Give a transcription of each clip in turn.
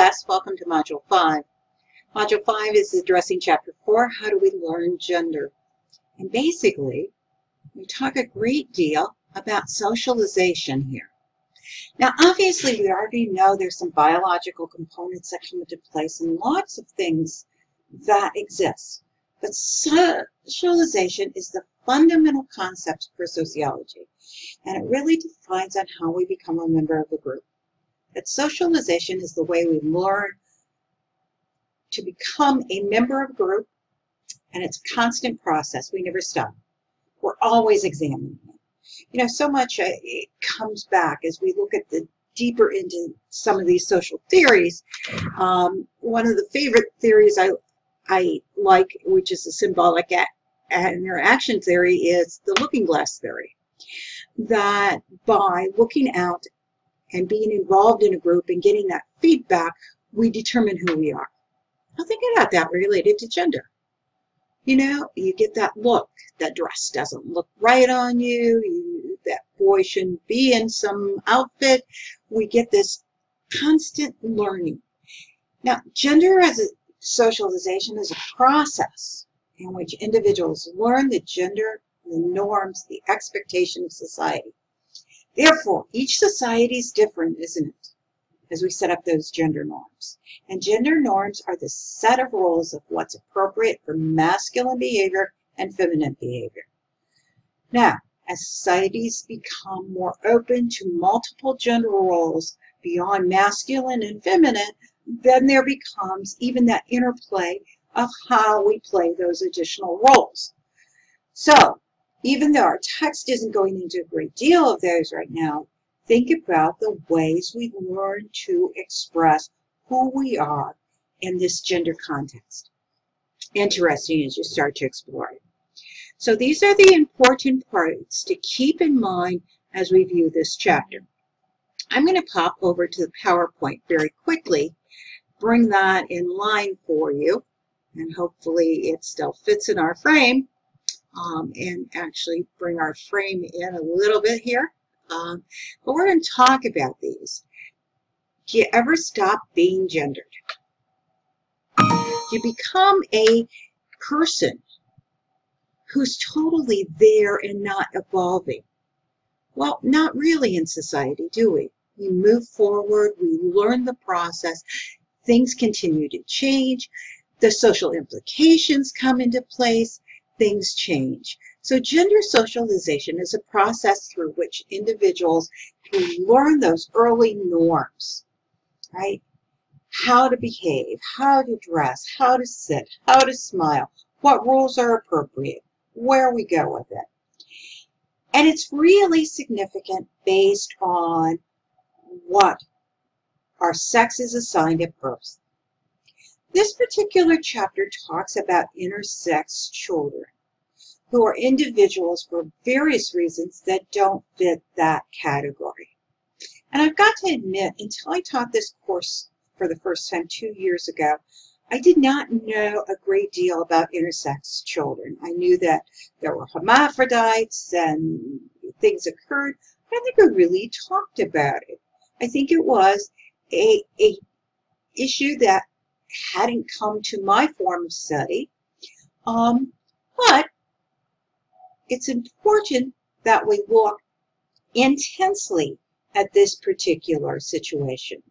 class, welcome to Module 5. Module 5 is addressing Chapter 4, How Do We Learn Gender? And basically, we talk a great deal about socialization here. Now, obviously, we already know there's some biological components that come into place and lots of things that exist. But socialization is the fundamental concept for sociology, and it really defines on how we become a member of a group. That socialization is the way we learn to become a member of a group, and it's a constant process. We never stop. We're always examining it. You know, so much it comes back as we look at the deeper into some of these social theories. One of the favorite theories I like, which is a symbolic interaction theory, is the looking glass theory. That by looking out and being involved in a group and getting that feedback, we determine who we are. Now think about that related to gender. You know, you get that look, that dress doesn't look right on you, that boy shouldn't be in some outfit. We get this constant learning. Now, gender as a socialization is a process in which individuals learn the gender, the norms, the expectation of society. Therefore, each society is different, isn't it, as we set up those gender norms. And gender norms are the set of roles of what's appropriate for masculine behavior and feminine behavior. Now, as societies become more open to multiple gender roles beyond masculine and feminine, then there becomes even that interplay of how we play those additional roles. So, even though our text isn't going into a great deal of those right now, think about the ways we learn to express who we are in this gender context. Interesting as you start to explore it. So these are the important parts to keep in mind as we view this chapter. I'm going to pop over to the PowerPoint very quickly, bring that in line for you, and hopefully it still fits in our frame, and actually bring our frame in a little bit here. But we're going to talk about these. Do you ever stop being gendered? You become a person who's totally there and not evolving. Well, not really in society, do we? We move forward, we learn the process, things continue to change, the social implications come into place, things change. So gender socialization is a process through which individuals can learn those early norms, right? How to behave, how to dress, how to sit, how to smile, what rules are appropriate, where we go with it. And it's really significant based on what our sex is assigned at birth. This particular chapter talks about intersex children, who are individuals for various reasons that don't fit that category. And I've got to admit, until I taught this course for the first time 2 years ago, I did not know a great deal about intersex children. I knew that there were hermaphrodites and things occurred, but I don't think we really talked about it. I think it was a issue that hadn't come to my form of study, but it's important that we look intensely at this particular situation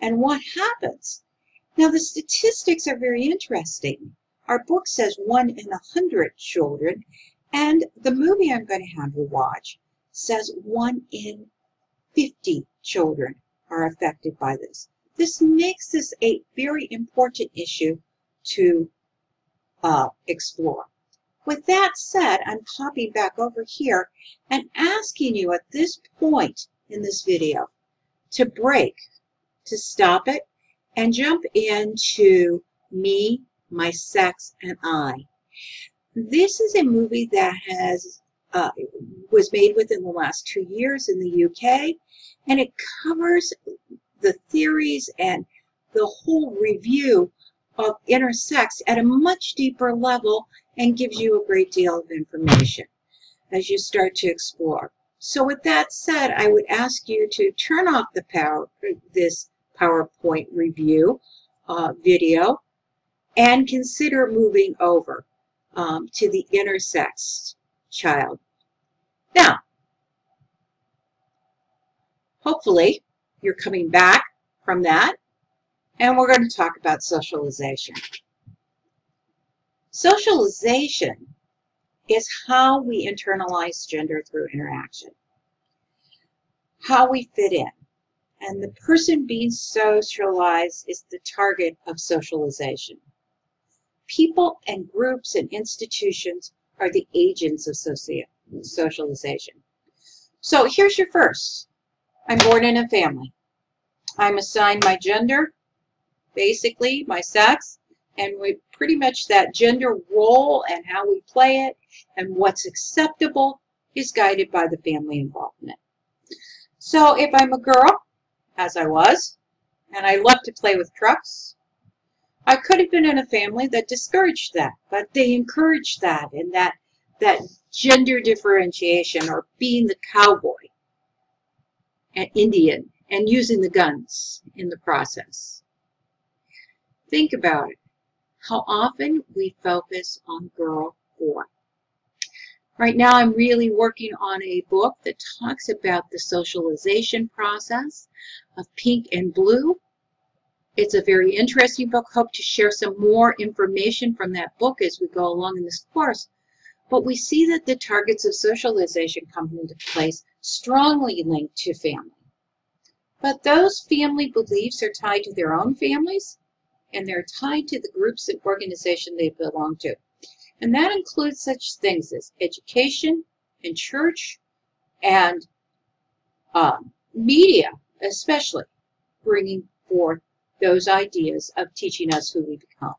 and what happens. Now, the statistics are very interesting. Our book says 1 in 100 children, and the movie I'm going to have you watch says 1 in 50 children are affected by this. This makes this a very important issue to explore. With that said, I'm popping back over here and asking you at this point in this video to break, to stop it, and jump into Me, My Sex, and I. This is a movie that was made within the last 2 years in the UK, and it covers the theories and the whole review of intersex at a much deeper level and gives you a great deal of information as you start to explore. So with that said, I would ask you to turn off this PowerPoint review video, and consider moving over to the intersex child. Now, hopefully, you're coming back from that, and we're going to talk about socialization. Socialization is how we internalize gender through interaction, how we fit in. And the person being socialized is the target of socialization. People and groups and institutions are the agents of socialization. So here's your first. I'm born in a family. I'm assigned my gender, basically my sex, and we pretty much that gender role and how we play it and what's acceptable is guided by the family involvement. So if I'm a girl, as I was, and I love to play with trucks, I could have been in a family that discouraged that, but they encouraged that and that gender differentiation, or being the cowboy and Indian and using the guns in the process. Think about it. How often we focus on girl, boy. Right now I'm really working on a book that talks about the socialization process of pink and blue. It's a very interesting book. Hope to share some more information from that book as we go along in this course. But we see that the targets of socialization come into place strongly linked to family. But those family beliefs are tied to their own families, and they're tied to the groups and organizations they belong to. And that includes such things as education and church and media, especially, bringing forth those ideas of teaching us who we become.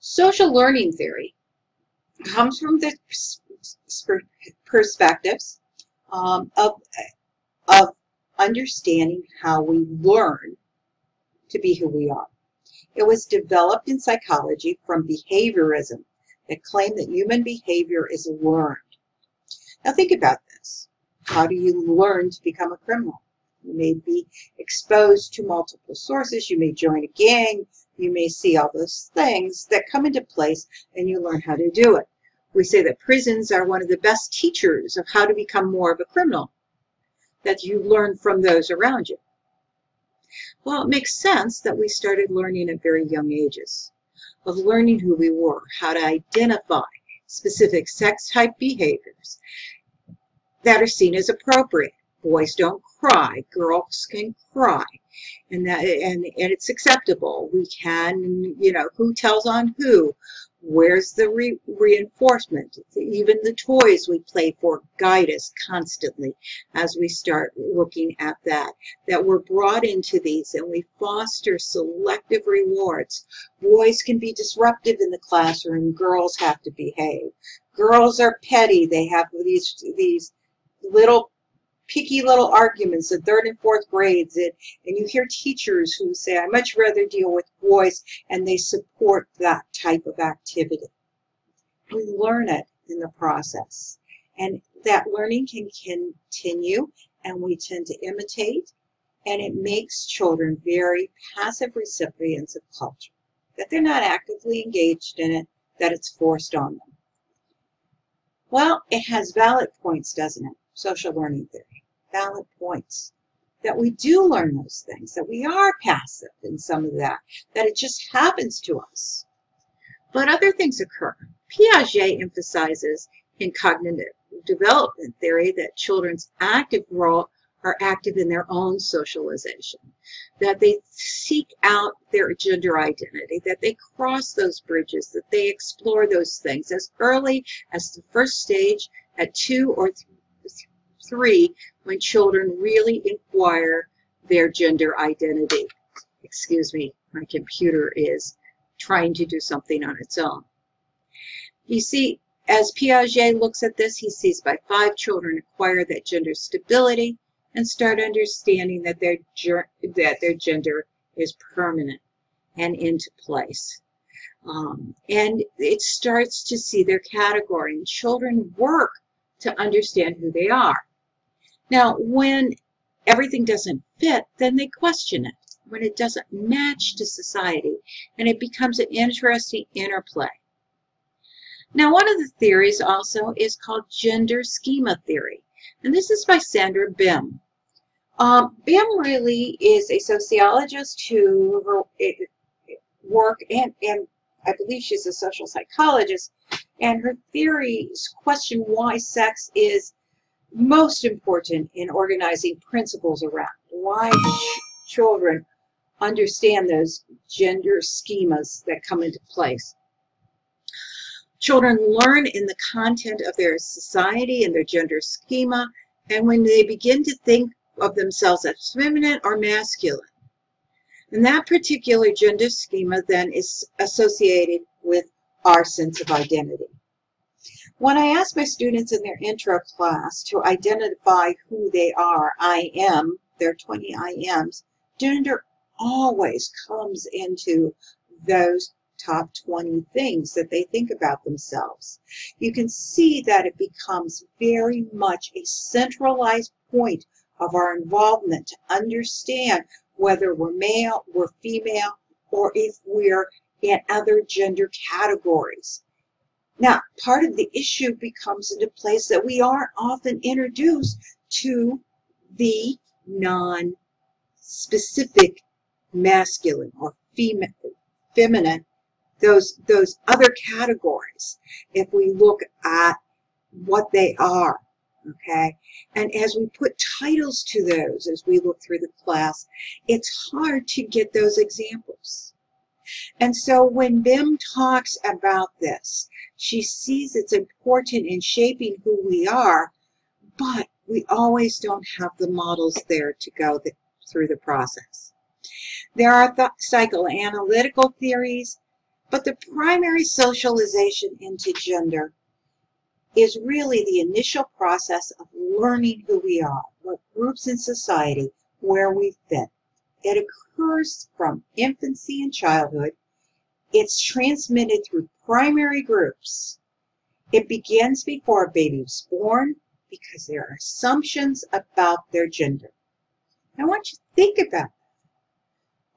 Social learning theory comes from the perspectives of understanding how we learn to be who we are. It was developed in psychology from behaviorism that claimed that human behavior is learned. Now think about this. How do you learn to become a criminal? You may be exposed to multiple sources. You may join a gang. You may see all those things that come into place, and you learn how to do it. We say that prisons are one of the best teachers of how to become more of a criminal, that you learn from those around you. Well, it makes sense that we started learning at very young ages, of learning who we were, how to identify specific sex-type behaviors that are seen as appropriate. Boys don't cry, girls can cry, and it's acceptable. We can, who tells on who, where's the reinforcement. Even the toys we play for guide us constantly as we start looking at that we're brought into these, and we foster selective rewards. Boys can be disruptive in the classroom, girls have to behave. Girls are petty, they have these little picky little arguments in 3rd and 4th grades, and you hear teachers who say, I much rather deal with boys, and they support that type of activity. We learn it in the process, and that learning can continue, and we tend to imitate, and it makes children very passive recipients of culture, that they're not actively engaged in it, that it's forced on them. Well, it has valid points, doesn't it? Social learning theory. Valid points. That we do learn those things, that we are passive in some of that it just happens to us. But other things occur. Piaget emphasizes in cognitive development theory that children's active role are active in their own socialization, that they seek out their gender identity, that they cross those bridges, that they explore those things as early as the first stage at 2 or 3, when children really inquire their gender identity. Excuse me, my computer is trying to do something on its own. You see, as Piaget looks at this, he sees by 5 children acquire that gender stability and start understanding that their gender is permanent and into place. And it starts to see their category, and children work to understand who they are. Now, when everything doesn't fit, then they question it. When it doesn't match to society, and it becomes an interesting interplay. Now, one of the theories also is called gender schema theory, and this is by Sandra Bim. Bim really is a sociologist who work, and I believe she's a social psychologist, and her theories question why sex is most important in organizing principles around, why children understand those gender schemas that come into place. Children learn in the content of their society and their gender schema, and when they begin to think of themselves as feminine or masculine. And that particular gender schema then is associated with our sense of identity. When I ask my students in their intro class to identify who they are, I am, there are 20 I ams, gender always comes into those top 20 things that they think about themselves. You can see that it becomes very much a centralized point of our involvement to understand whether we're male, we're female, or if we're in other gender categories. Now, part of the issue becomes into place that we aren't often introduced to the non-specific masculine or feminine, those other categories, if we look at what they are, okay? And as we put titles to those, as we look through the class, it's hard to get those examples. And so when Bim talks about this, she sees it's important in shaping who we are, but we always don't have the models there to go through the process. There are psychoanalytical theories, but the primary socialization into gender is really the initial process of learning who we are, what groups in society, where we fit. It occurs from infancy and childhood. It's transmitted through primary groups. It begins before a baby is born because there are assumptions about their gender. I want you to think about that.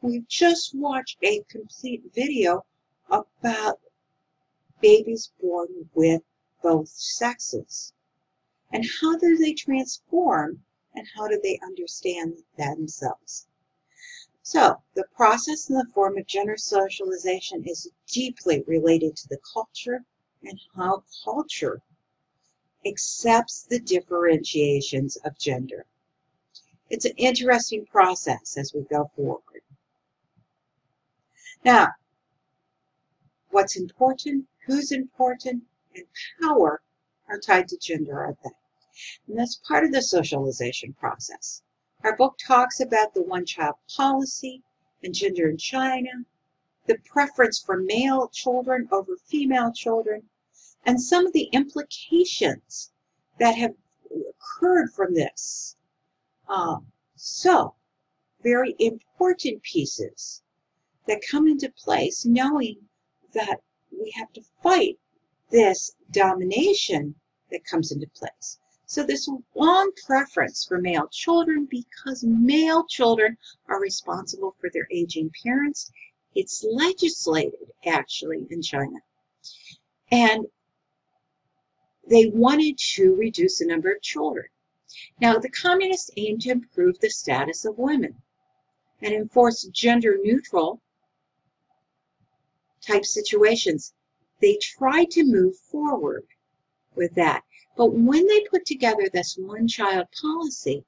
We've just watched a complete video about babies born with both sexes. And how do they transform, and how do they understand themselves? So, the process in the form of gender socialization is deeply related to the culture and how culture accepts the differentiations of gender. It's an interesting process as we go forward. Now, what's important, who's important, and power are tied to gender, aren't they? And that's part of the socialization process. Our book talks about the one-child policy and gender in China, the preference for male children over female children, and some of the implications that have occurred from this. So, very important pieces that come into place, knowing that we have to fight this domination that comes into place. So this long preference for male children, because male children are responsible for their aging parents. It's legislated, actually, in China. And they wanted to reduce the number of children. Now, the communists aimed to improve the status of women and enforce gender-neutral type situations. They tried to move forward with that. But when they put together this one-child policy,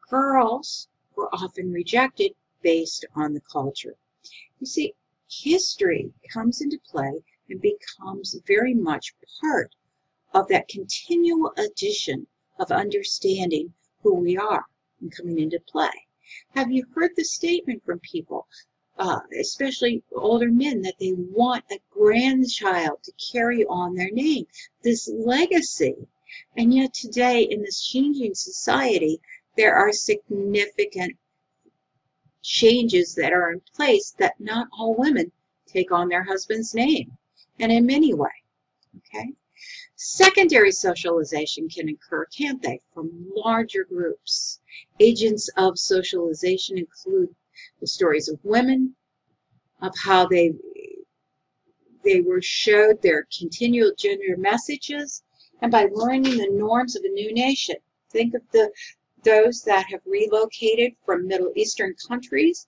girls were often rejected based on the culture. You see, history comes into play and becomes very much part of that continual addition of understanding who we are and coming into play. Have you heard the statement from people, especially older men, that they want a grandchild to carry on their name, this legacy? And yet today, in this changing society, there are significant changes that are in place that not all women take on their husband's name, and in many ways. Okay? Secondary socialization can occur, can't they, from larger groups. Agents of socialization include the stories of women, of how they were showed their continual gender messages, and by learning the norms of a new nation. Think of those that have relocated from Middle Eastern countries,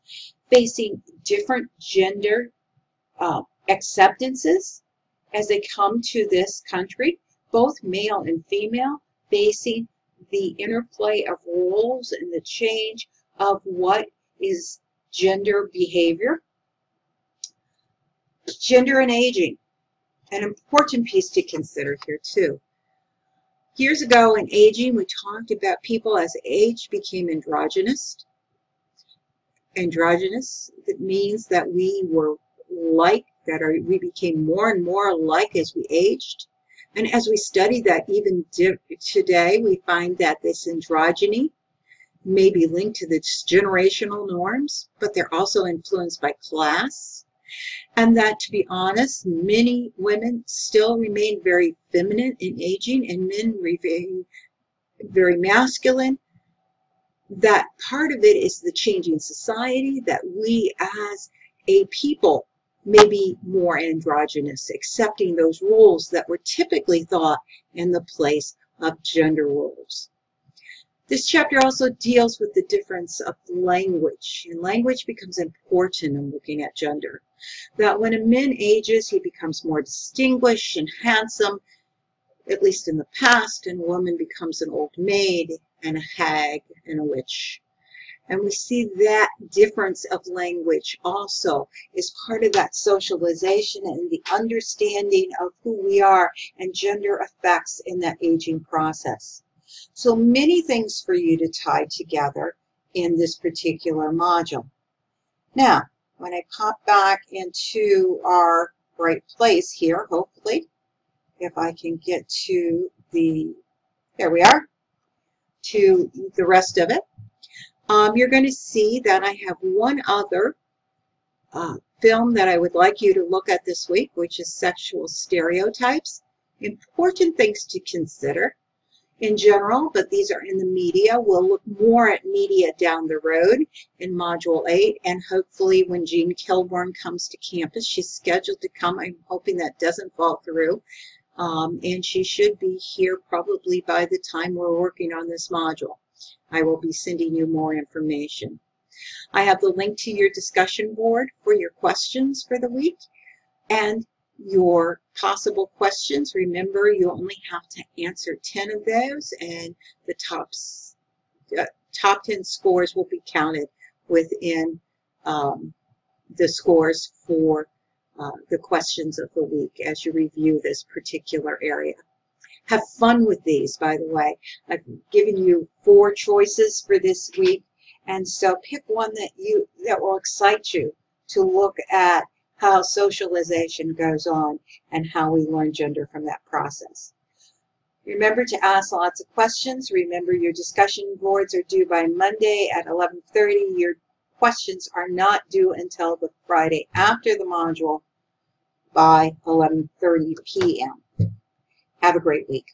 facing different gender acceptances as they come to this country, both male and female, facing the interplay of roles and the change of what is gender behavior. Gender and aging, an important piece to consider here too. Years ago in aging, we talked about people as age became androgynous. Androgynous, that means that we were like, we became more and more alike as we aged. And as we study that even today, we find that this androgyny may be linked to the generational norms, but they're also influenced by class. And that, to be honest, many women still remain very feminine in aging, and men remain very masculine. That part of it is the changing society, that we as a people may be more androgynous, accepting those roles that were typically thought in the place of gender roles. This chapter also deals with the difference of language, and language becomes important in looking at gender. That when a man ages, he becomes more distinguished and handsome, at least in the past, and a woman becomes an old maid and a hag and a witch. And we see that difference of language also is part of that socialization and the understanding of who we are and gender effects in that aging process. So many things for you to tie together in this particular module. Now, when I pop back into our right place here, hopefully, if I can get to there we are, to the rest of it, you're going to see that I have one other film that I would like you to look at this week, which is Sexual Stereotypes. Important things to consider in general, but these are in the media. We'll look more at media down the road in Module 8, and hopefully when Jean Kilburn comes to campus, she's scheduled to come. I'm hoping that doesn't fall through, and she should be here probably by the time we're working on this module. I will be sending you more information. I have the link to your discussion board for your questions for the week and your possible questions. Remember, you only have to answer 10 of those, and the top 10 scores will be counted within the scores for the questions of the week as you review this particular area. Have fun with these, by the way. I've given you 4 choices for this week, and so pick one that will excite you to look at how socialization goes on and how we learn gender from that process. Remember to ask lots of questions. Remember, your discussion boards are due by Monday at 11:30. Your questions are not due until the Friday after the module by 11:30 p.m. Have a great week.